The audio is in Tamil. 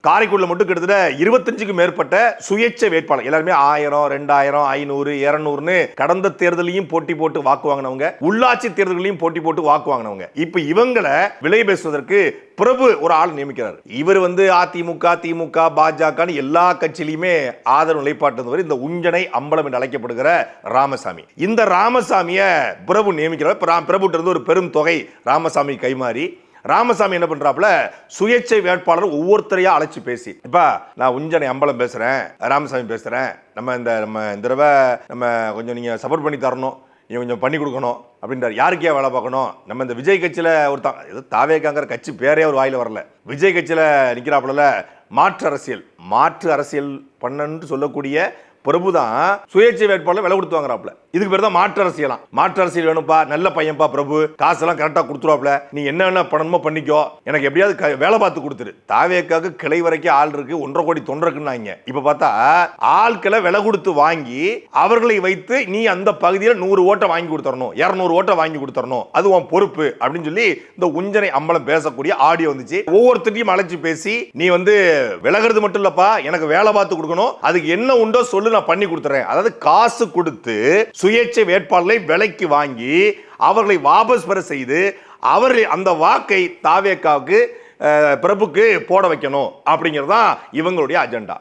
காரைக்குடில மட்டும் கிட்டத்தட்ட 25க்கும் மேற்பட்ட சுயேட்சை வேட்பாளர் எல்லாருமே 1000, 2000, 500, 200ன்னு கடந்த தேர்தலையும் போட்டி போட்டு வாக்கு வாங்கினவங்க, உள்ளாட்சி தேர்தல்களையும் போட்டி போட்டு வாக்கு வாங்கினவங்க. இப்ப இவங்களை விலை பேசுவதற்கு பிரபு ஒரு ஆள் நியமிக்கிறார். இவர் அதிமுக, திமுக, பாஜக எல்லா கட்சியிலுமே ஆதரவு நிலைப்பாட்டு இந்த உஞ்சனை அம்பலம் என்று அழைக்கப்படுகிற ராமசாமி. இந்த ராமசாமிய பிரபு நியமிக்கிறார். பிரபு இருந்து ஒரு பெரும் தொகை ராமசாமி கைமாறி ராமசாமி என்ன பண்றாப்ல, சுயேட்சை வேட்பாளர் ஒவ்வொருத்தரையா அழைச்சு பேசி, இப்ப நான் உஞ்சனை அம்பலம் பேசுறேன், ராமசாமி பேசுறேன், நம்ம இந்த தடவை நம்ம கொஞ்சம் நீங்க சப்போர்ட் பண்ணி தரணும், நீங்க கொஞ்சம் பண்ணி கொடுக்கணும் அப்படின்றார். யாருக்கே வேலை பார்க்கணும்? நம்ம இந்த விஜய் கட்சியில ஒருத்தன், ஏதோ தாவேக்காங்கிற கட்சி பேரே ஒரு வாயில வரல, விஜய் கட்சியில நிக்கிறாப்புல, மாற்று அரசியல் பண்ணன்னு சொல்லக்கூடிய பிரபுதான் சுயேட்சை வேட்பாளர் விலை கொடுத்து வாங்குறாப்ல. இதுக்கு பேர் தான் மாற்று அரசியலாம். மாற்று அரசியல் வேணும்பா, நல்ல பையன்பா பிரபு, காசெல்லாம் கரெக்டா கொடுத்துருவாப்ல, நீ என்ன பண்ணணுமோ பண்ணிக்கோ, எனக்கு எப்படியாவது வேலை பார்த்து கொடுத்துரு. தாவேக்காக கிளை வரைக்கும் ஆள் இருக்கு, 1.5 கோடி தொண்டை இருக்குன்னாங்க. இப்ப பார்த்தா ஆட்களை விலை கொடுத்து வாங்கி அவர்களை வைத்து நீ அந்த பகுதியில் 100 ஓட்டை வாங்கி கொடுத்தரணும், 200 ஓட்டை வாங்கி கொடுத்தரணும், அது உன் பொறுப்பு அப்படின்னு சொல்லி இந்த உஞ்சனை அம்பலம் பேசக்கூடிய ஆடியோ வந்துச்சு. ஒவ்வொருத்தையும் அழைச்சு பேசி, நீ விலகிறது மட்டும் இல்லப்பா, எனக்கு வேலை பார்த்து கொடுக்கணும், அதுக்கு என்ன உண்டோ சொல்லு, நான் பண்ணி கொடுத்துறேன். அதாவது காசு கொடுத்து சுயேட்சை வேட்பாளரை விலைக்கு வாங்கி அவர்களை வாபஸ் பெற செய்து அவர்கள் அந்த வாக்கை தாவேக்காவுக்கு பிரபுக்கு போட வைக்கணும் அப்படிங்கிறது தான் இவங்களுடைய அஜெண்டா.